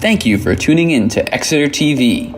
Thank you for tuning in to Exeter TV.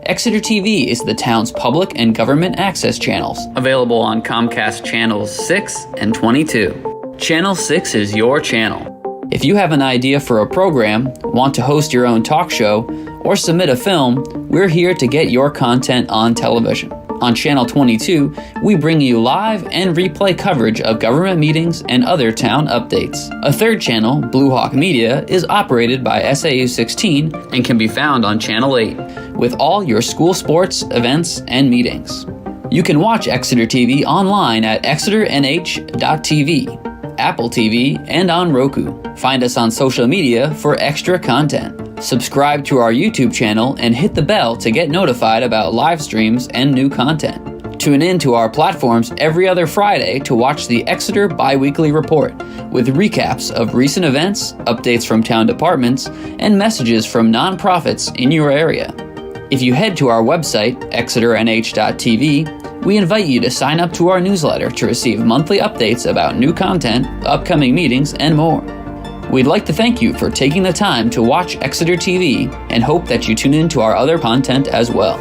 Exeter TV is the town's public and government access channels, available on Comcast Channels 6 and 22. Channel 6 is your channel. If you have an idea for a program, want to host your own talk show, or submit a film, we're here to get your content on television. On Channel 22, we bring you live and replay coverage of government meetings and other town updates. A third channel, Blue Hawk Media, is operated by SAU 16 and can be found on Channel 8, with all your school sports, events, and meetings. You can watch Exeter TV online at exeternh.tv, Apple TV, and on Roku. Find us on social media for extra content. Subscribe to our YouTube channel and hit the bell to get notified about live streams and new content. Tune in to our platforms every other Friday to watch the Exeter Bi-Weekly Report with recaps of recent events, updates from town departments, and messages from nonprofits in your area. If you head to our website, exeternh.tv, we invite you to sign up to our newsletter to receive monthly updates about new content, upcoming meetings, and more. We'd like to thank you for taking the time to watch Exeter TV and hope that you tune in to our other content as well.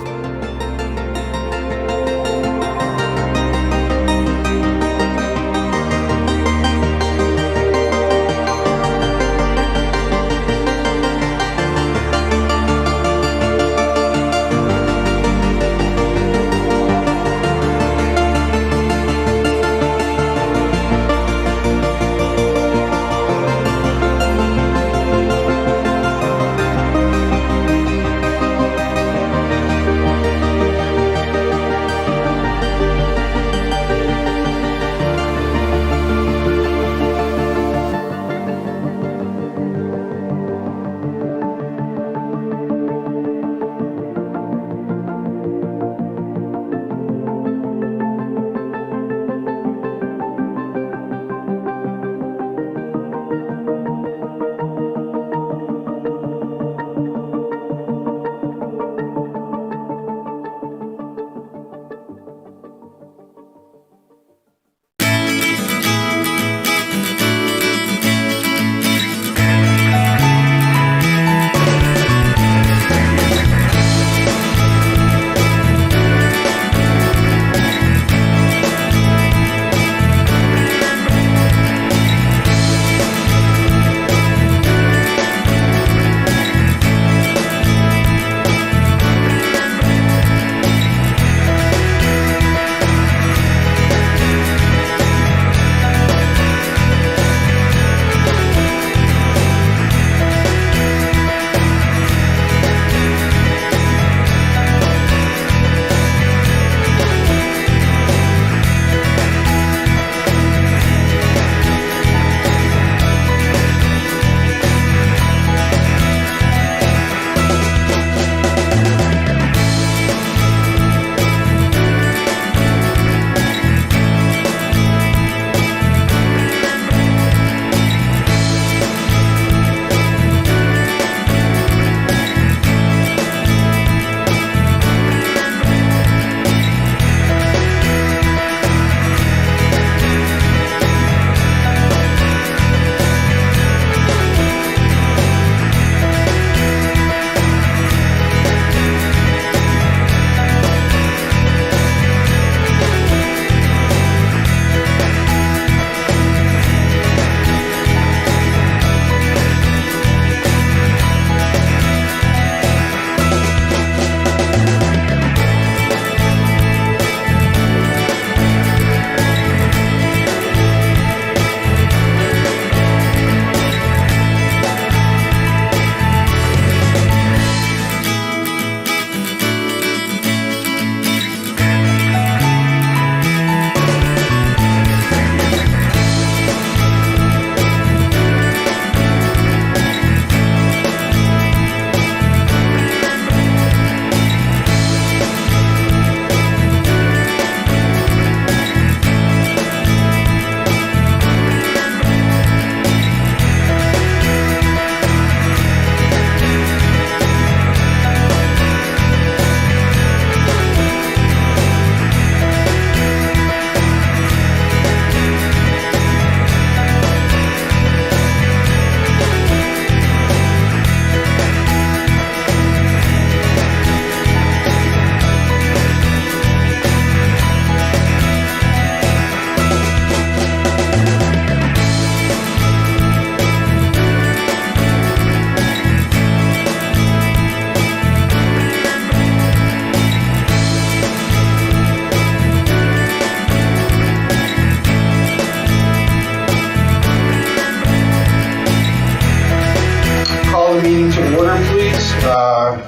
Call the meeting to order, please.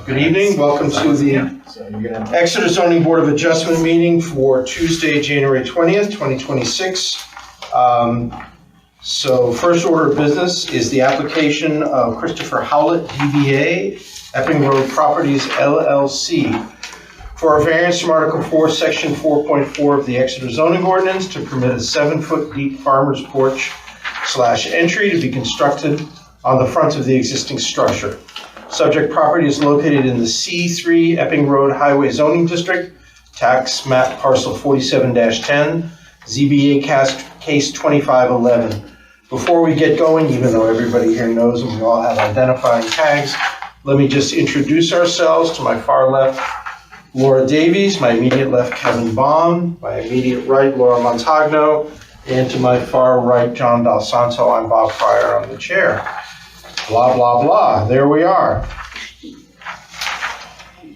Good evening. Welcome to the Exeter Zoning Board of Adjustment meeting for Tuesday, January 20th, 2026. So first order of business is the application of Christopher Howlett, DBA, Epping Road Properties, LLC, for a variance from Article 4, Section 4.4 of the Exeter Zoning Ordinance to permit a 7-foot deep farmer's porch / entry to be constructed on the front of the existing structure. Subject property is located in the C3 Epping Road Highway Zoning District, tax map parcel 47-10, ZBA case 2511. Before we get going, even though everybody here knows and we all have identifying tags, let me just introduce ourselves. To my far left, Laura Davies, my immediate left, Kevin Baum, my immediate right, Laura Montagno, and to my far right, John Dal Santo. I'm Bob Pryor, I'm the chair. Blah, blah, blah. There we are.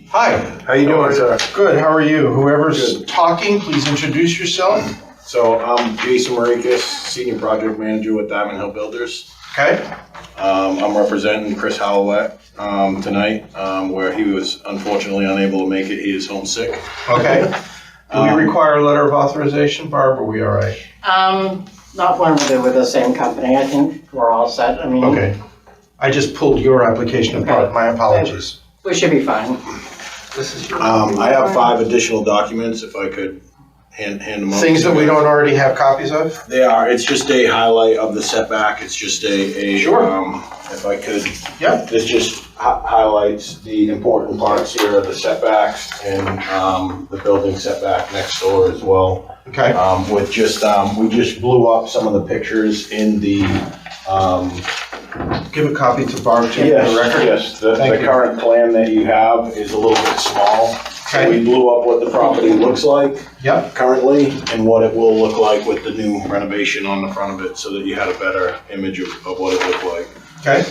Hi. How you doing, sir? Good. How are you? Whoever's talking, please introduce yourself. So I'm Jason Marikis, Senior Project Manager with Diamond Hill Builders. Okay. I'm representing Chris Howlett tonight, where he was unfortunately unable to make it. He is homesick. Okay. Do we require a letter of authorization, Barb, or are we all right? Not when we're with the same company. I think we're all set. I mean, Okay. I just pulled your application apart. Okay. My apologies. we should be fine. This is your I have 5 additional documents, if I could hand them out. things that we don't already have copies of? They are. It's just a highlight of the setback. It's just a Sure. if I could. Yep. This just highlights the important parts here of the setbacks and the building setback next door as well. Okay. With just, we just blew up some of the pictures in the, Give a copy to Barb to the yes, record. yes, the Thank you. current plan that you have is a little bit small. So Okay. we blew up what the property looks like Yep. currently and what it will look like with the new renovation on the front of it so that you had a better image of what it looked like. Okay.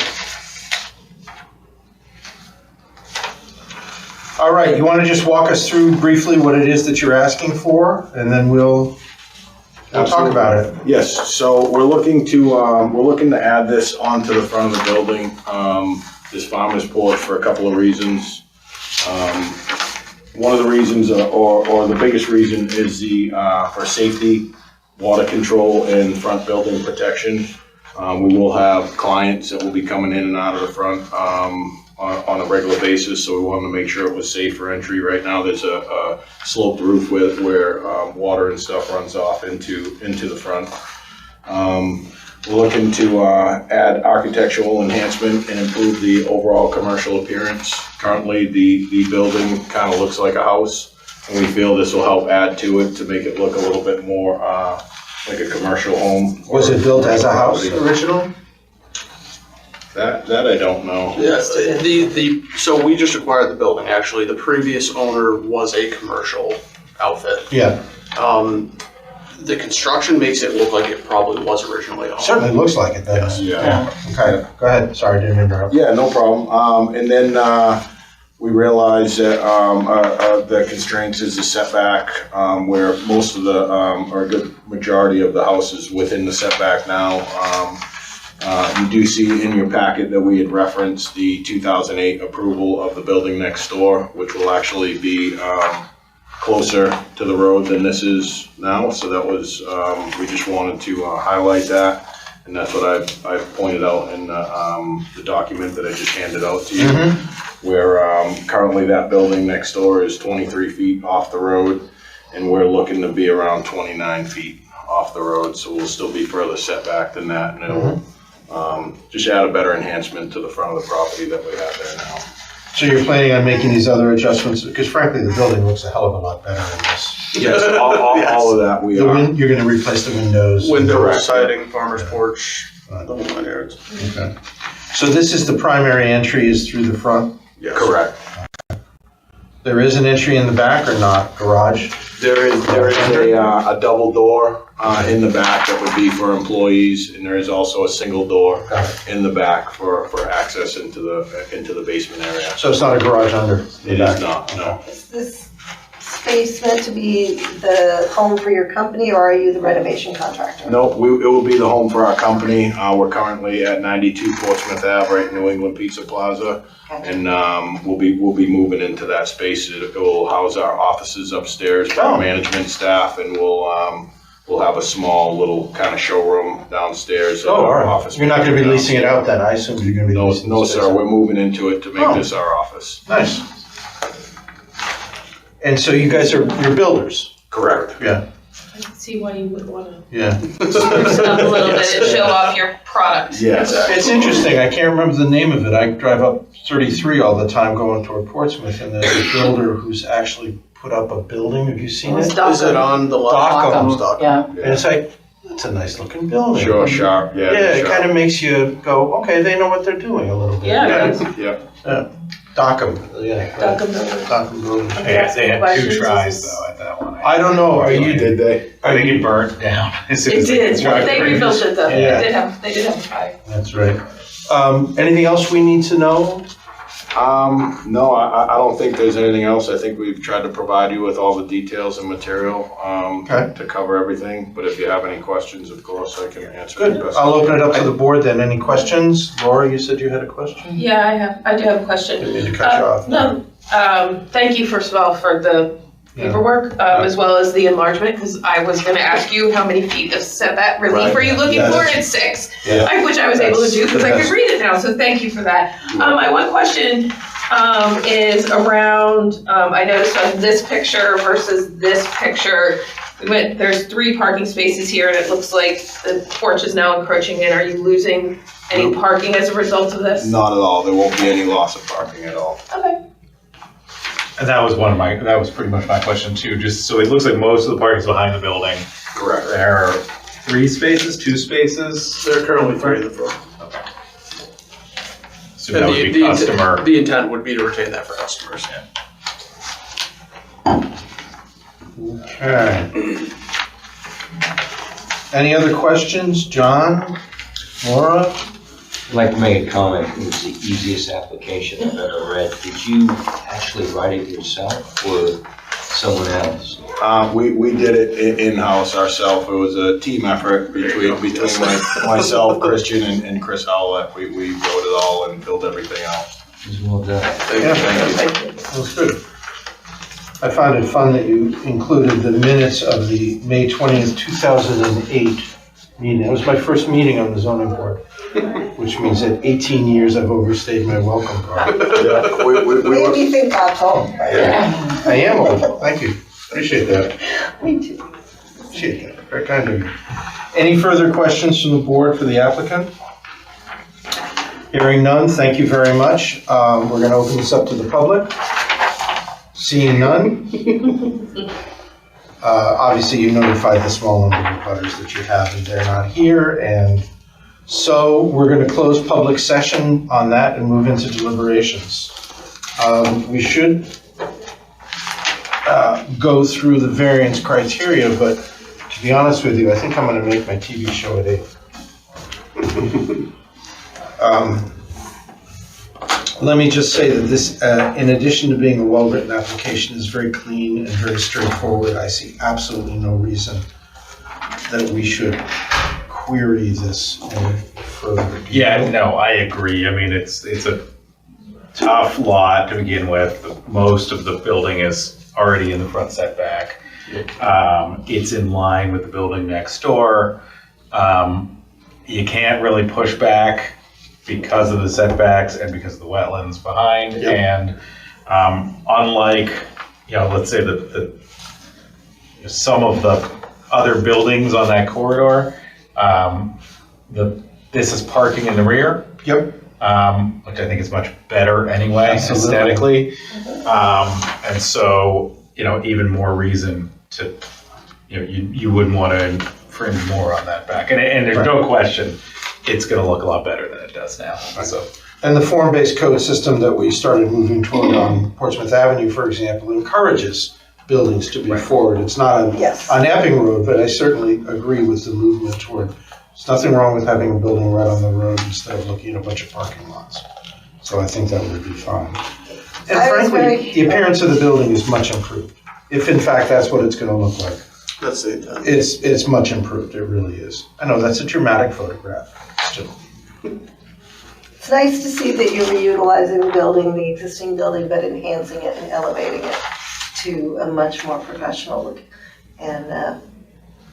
All right, you want to just walk us through briefly what it is that you're asking for, and then we'll talk about it. Yes, so we're looking to add this onto the front of the building, this farmer's porch for a couple of reasons. One of the reasons, or the biggest reason, is for safety, water control, and front building protection. We will have clients that will be coming in and out of the front on a regular basis, so we wanted to make sure it was safe for entry. Right now, there's a sloped roof where water and stuff runs off into the front. We're looking to add architectural enhancement and improve the overall commercial appearance. Currently, the building kind of looks like a house, and we feel this will help add to it to make it look a little bit more like a commercial home. Was it built as a house originally? That I don't know. Yes, so we just acquired the building, actually. The previous owner was a commercial outfit. Yeah, The construction makes it look like it probably was originally owned. certainly looks like it does. Yeah. Okay, go ahead. Sorry, didn't interrupt. Yeah, no problem. And then we realized that the constraints is the setback, where most of the, or a good majority of the house is within the setback now. You do see in your packet that we had referenced the 2008 approval of the building next door, which will actually be closer to the road than this is now. So that was, we just wanted to highlight that. And that's what I've pointed out in the document that I just handed out to you, where currently that building next door is 23 feet off the road, and we're looking to be around 29 feet off the road. So we'll still be further set back than that, and it'll just add a better enhancement to the front of the property that we have there now. So you're planning on making these other adjustments, because frankly, the building looks a hell of a lot better than this. Yes, all of that we are. You're going to replace the windows. Windows, siding, farmer's porch, the whole 9 yards. Okay. So this is the primary entry is through the front? Yes. Correct. There is an entry in the back or not? Garage? There is a double door in the back that would be for employees, and there is also a single door in the back for access into the basement area. So it's not a garage under? It is not, no. Is this space meant to be the home for your company, or are you the renovation contractor? No, it will be the home for our company. We're currently at 92 Portsmouth Ave, right in New England Pizza Plaza. Okay. And we'll be moving into that space. It will house our offices upstairs for our management staff, and we'll have a small little kind of showroom downstairs. Oh, all right. Office. You're not going to be leasing it out then? I assume you're going to be leasing No, the space sir. out. We're moving into it to make this our office. Nice. And so you guys you're builders? Correct. Yeah. I can see why you would want to Yeah. spruce it up a little bit and show off your product. Yes. It's interesting. I can't remember the name of it. I drive up 33 all the time going toward Portsmouth, and there's a builder who's actually put up a building. Have you seen it? Is it on the left? Dockham. Yeah. And it's like, it's a nice looking building. Sure, sharp. Yeah. Yeah, it sharp. kind of makes you go, okay, they know what they're doing a little bit. Yeah. Yeah. Dockham. Yeah. Dockham building. Dockham building. Yeah, they had 2 Questions? tries though at that one. I don't know. Are you? Did they? I think it burnt down as soon It as they did. constructed They it. rebuilt it though. Yeah. They did have a try. That's right. Anything else we need to know? No, I don't think there's anything else. I think we've tried to provide you with all the details and material Okay. to cover everything. But if you have any questions, of course, I can answer. Good. the best. I'll open it up to the board then. Any questions? Laura, you said you had a question? Yeah, I do have a question. Didn't mean to cut you off. No, thank you first of all for the paperwork, as well as the enlargement, because I was gonna ask you how many feet of setback relief Right. are you looking Yeah, for, that's- and it's 6. Yeah. Which I was able to do because I could That's- read it now, so thank you for that. My one question is around, I noticed on this picture versus this picture, there's 3 parking spaces here and it looks like the porch is now encroaching in. Are you losing any parking as a result of this? Not at all. There won't be any loss of parking at all. Okay. And that was pretty much my question too, just so it looks like most of the parking's behind the building. Correct. There are 3 spaces, 2 spaces? There are currently 3 in the front. So that would be customer. The intent would be to retain that for customers. Okay. Any other questions? John? Laura? I'd like to make a comment. It was the easiest application I've ever read. Did you actually write it yourself or someone else? We did it in-house ourselves. It was a team effort between myself, Christian, and Chris Howlett. We wrote it all and filled everything out. It was well done. Thank you. That was good. I found it fun that you included the minutes of the May 20th, 2008 meeting. That was my first meeting on the zoning board, which means that 18 years I've overstayed my welcome card. Yeah, we Made were, me think God's home. I am old. Thank you. Appreciate that. Me too. Appreciate that. Very kind of you. Any further questions from the board for the applicant? Hearing none, thank you very much. We're going to open this up to the public. Seeing none. Obviously, you notified the small number of butters that you have, and they're not here. And so we're going to close public session on that and move into deliberations. We should go through the variance criteria, but to be honest with you, I think I'm going to make my TV show at 8. Let me just say that this, in addition to being a well-written application, is very clean and very straightforward. I see absolutely no reason that we should query this any further. Yeah, no, I agree. I mean, it's a tough lot to begin with. Most of the building is already in the front setback. It's in line with the building next door. You can't really push back because of the setbacks and because of the wetlands behind. Yep. And unlike, let's say that some of the other buildings on that corridor, this is parking in the rear. Yep. Which I think is much better anyway, Absolutely. aesthetically. And so, even more reason to, you wouldn't want to infringe more on that back. And there's no question, it's going to look a lot better than it does now. So, And the form-based code system that we started moving toward on Portsmouth Avenue, for example, encourages buildings to be forward. It's not on Epping Road, but I certainly agree with the movement toward. There's nothing wrong with having a building right on the road instead of looking at a bunch of parking lots. So I think that would be fine. And I was frankly, the appearance of the building is much improved. if in fact that's what it's gonna look like. That's the intent. It's much improved, it really is. I know, that's a dramatic photograph. Still. It's nice to see that you're reutilizing the building, the existing building, but enhancing it and elevating it to a much more professional look. And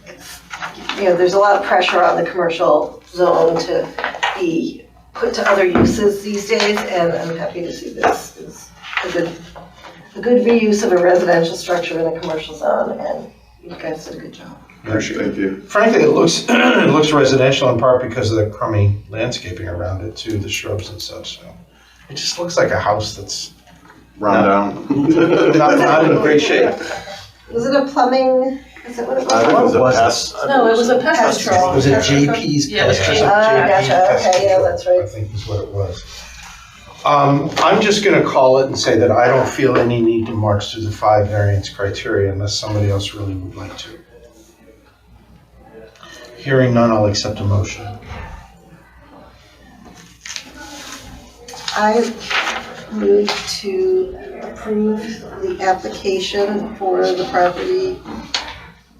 it's, there's a lot of pressure on the commercial zone to be put to other uses these days, and I'm happy to see this is a good reuse of a residential structure in a commercial zone, and you guys did a good job. Thank you. Frankly, it looks it looks residential in part because of the crummy landscaping around it too, the shrubs and such. So it just looks like a house that's Run down. not in great shape. Was it a plumbing, is that what it was? I think it was a was pest. No, it was a pest control. Was it JP's? Yeah, it was Pest? JP. Gotcha, okay, yeah, that's right. I think is what it was. I'm just gonna call it and say that I don't feel any need to march through the 5 variance criteria unless somebody else really would like to. Hearing none, I'll accept a motion. I move to approve the application for the property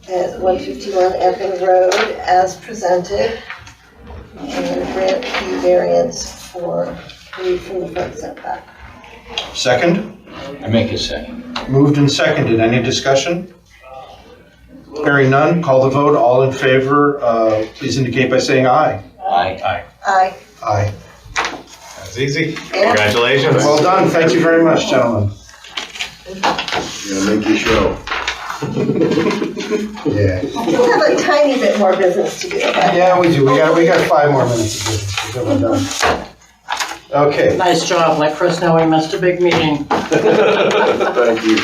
at 151 Epping Road as presented, and grant the variance for relief from the front setback. Second? I make a second. Moved and seconded. Any discussion? Hearing none, call the vote. All in favor, please indicate by saying aye. Aye. Aye. Aye. That's easy. Yeah. Congratulations. Well done. Thank you very much, gentlemen. You're gonna make you show. Yeah. We have a tiny bit more business to do. Yeah, we do. We got 5 more minutes of business. We're done. Okay. Nice job, let Chris know we missed a big meeting. Thank you.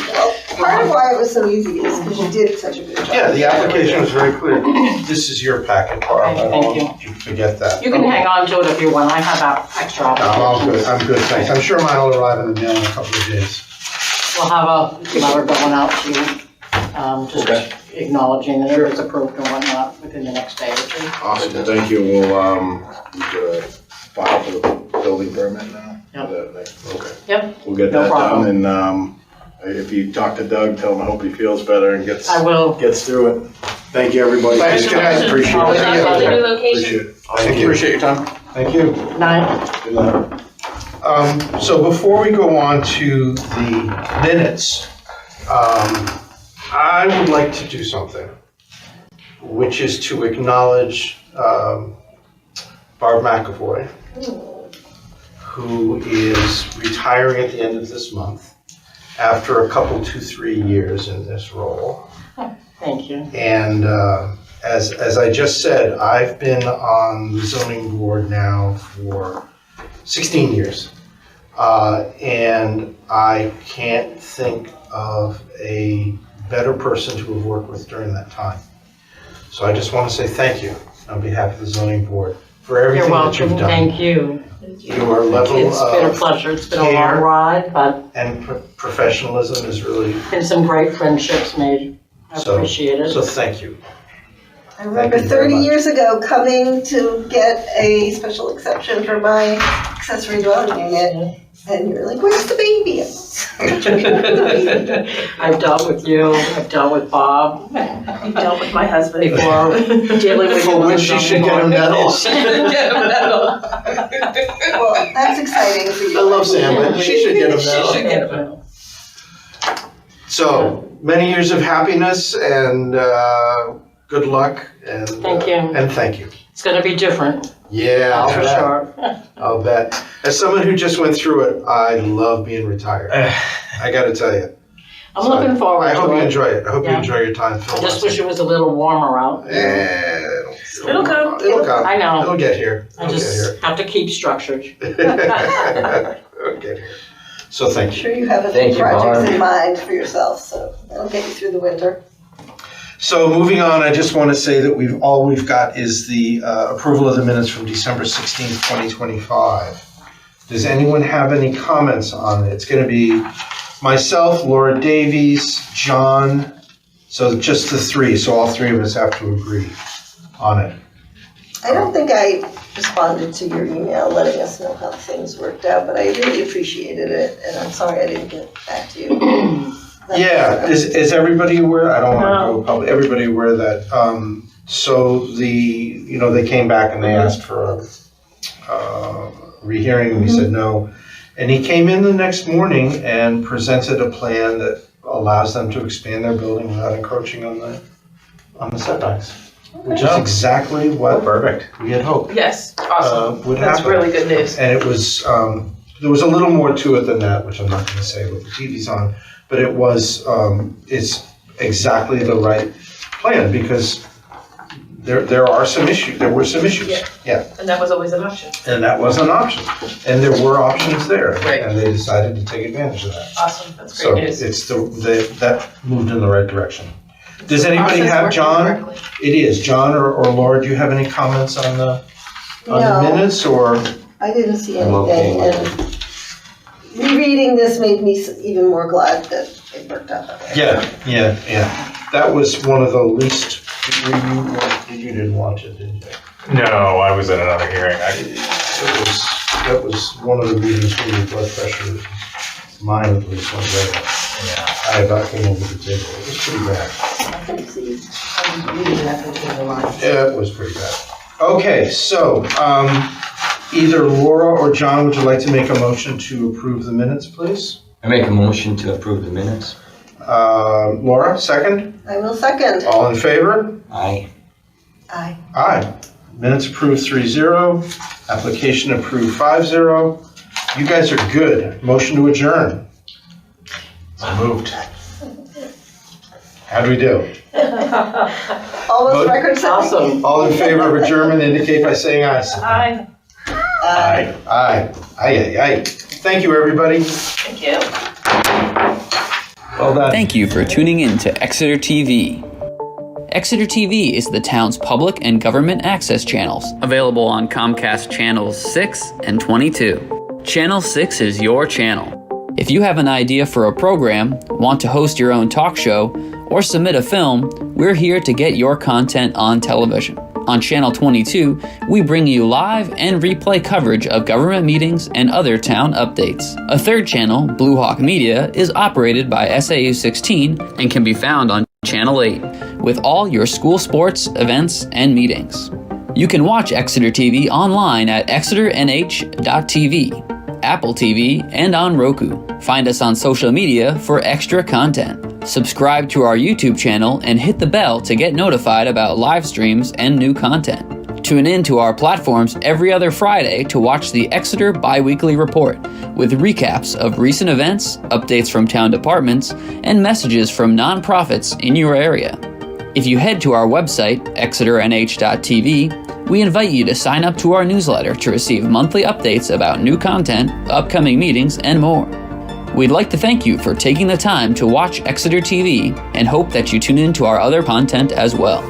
Part of why it was so easy is because you did such a good job. Yeah, the application was very clear. This is your packet, Barb. I don't Thank you. want you to forget that. You can hang on to it if you want, I have that extra No, I'm good. applications. I'm good, thanks. I'm sure mine will arrive in the mail in a couple of days. We'll have a letter going out to you, just acknowledging that it was approved and whatnot within the next day or two. Awesome, thank you. We'll, file for the building permit now? Yep. Okay. Yep, We'll get No that problem. done, and, if you talk to Doug, tell him I hope he feels better and gets I will. through it. Thank you, everybody. Thanks, guys. Appreciate Always it. nice to New you. location. Appreciate it. Thank you. Appreciate your time. Thank you. Night. Good night. So before we go on to the minutes, I would like to do something, which is to acknowledge Barb McAvoy, who is retiring at the end of this month after a couple, 2-3 years in this role. Thank you. And as I just said, I've been on the zoning board now for 16 years. And I can't think of a better person to have worked with during that time. So I just want to say thank you on behalf of the zoning board for everything You're that you've welcome, done. thank you. Your level It's been a of pleasure, it's been a long care. ride, but and professionalism is really, been some great friendships made. I So- appreciate it. so thank you. I remember Thank you very 30 much. years ago coming to get a special exception for my accessory dwelling unit, and you were like, where's the baby? I've dealt with you, I've dealt with Bob I dealt with my husband. before, dealing with you. For on which the you should zoning get a board. medal. Get a medal. Well, that's exciting for you. I love Sam, but she should get a She medal. should get a medal. So, many years of happiness and good luck and Thank you. And thank you. It's gonna be different, Yeah, I'll that's for bet. sure. I'll bet. As someone who just went through it, I love being retired. I got to tell you. I'm looking forward I hope to you it. enjoy it. I hope you Yeah. enjoy your time. I just wish it was a little warmer out. It'll come. It'll come. I know. It'll get here. I It'll just have to keep structured. get here. It'll get here. So I'm thank you. sure you have a Thank few you, projects Barb. in mind for yourself, so that'll get you through the winter. So moving on, I just want to say that we've got is the approval of the minutes from December 16th, 2025. Does anyone have any comments on it? It's going to be myself, Laura Davies, John, so just the 3, so all 3 of us have to agree on it. I don't think I responded to your email letting us know how things worked out, but I really appreciated it, and I'm sorry I didn't get back to you. Yeah, is everybody aware? I don't want to go public. Everybody aware that, so they came back and they asked for a rehearing and we said no. And he came in the next morning and presented a plan that allows them to expand their building without encroaching on the setbacks. Which is exactly what we had hoped. Yes, awesome. Would That's happen. really good news. And it was, there was a little more to it than that, which I'm not going to say with the TV's on, but it was, it's exactly the right plan because there were some issues. Yeah. And that was always an option. And that was an option. And there were options there. Right. And they decided to take advantage of that. Awesome, that's great news. So it's that moved in the right direction. Does anybody Process have, working John? correctly. It is. John or Laura, do you have any comments on the No. minutes or? I didn't see I'm okay anything, with and rereading this made me even more glad that it worked out that way. Yeah. That was one of the least, you didn't watch it, did you? No, I was at another hearing. That was one of the reasons where your blood pressure, mine at least, went way up. I about came over the table. It was pretty bad. I can see, I'm reading that between the lines. Yeah, it was pretty bad. Okay, so either Laura or John, would you like to make a motion to approve the minutes, please? I make a motion to approve the minutes. Laura, second? I will second. All in favor? Aye. Aye. Aye. Minutes approved 3-0. Application approved 5-0. You guys are good. Motion to adjourn. Moved. How'd we do? All those Vote. records. Awesome. All in favor of adjournment indicate by saying aye. Aye. Aye. Aye. Aye, aye, aye. Thank you, everybody. Thank you. Well done. Thank you for tuning in to Exeter TV. Exeter TV is the town's public and government access channels, available on Comcast channels 6 and 22. Channel 6 is your channel. If you have an idea for a program, want to host your own talk show, or submit a film, we're here to get your content on television. On Channel 22, we bring you live and replay coverage of government meetings and other town updates. A third channel, Blue Hawk Media, is operated by SAU 16 and can be found on Channel 8, with all your school sports, events, and meetings. You can watch Exeter TV online at exeternh.tv, Apple TV, and on Roku. Find us on social media for extra content. Subscribe to our YouTube channel and hit the bell to get notified about live streams and new content. Tune in to our platforms every other Friday to watch the Exeter Biweekly Report, with recaps of recent events, updates from town departments, and messages from nonprofits in your area. If you head to our website, exeternh.tv, we invite you to sign up to our newsletter to receive monthly updates about new content, upcoming meetings, and more. We'd like to thank you for taking the time to watch Exeter TV and hope that you tune in to our other content as well.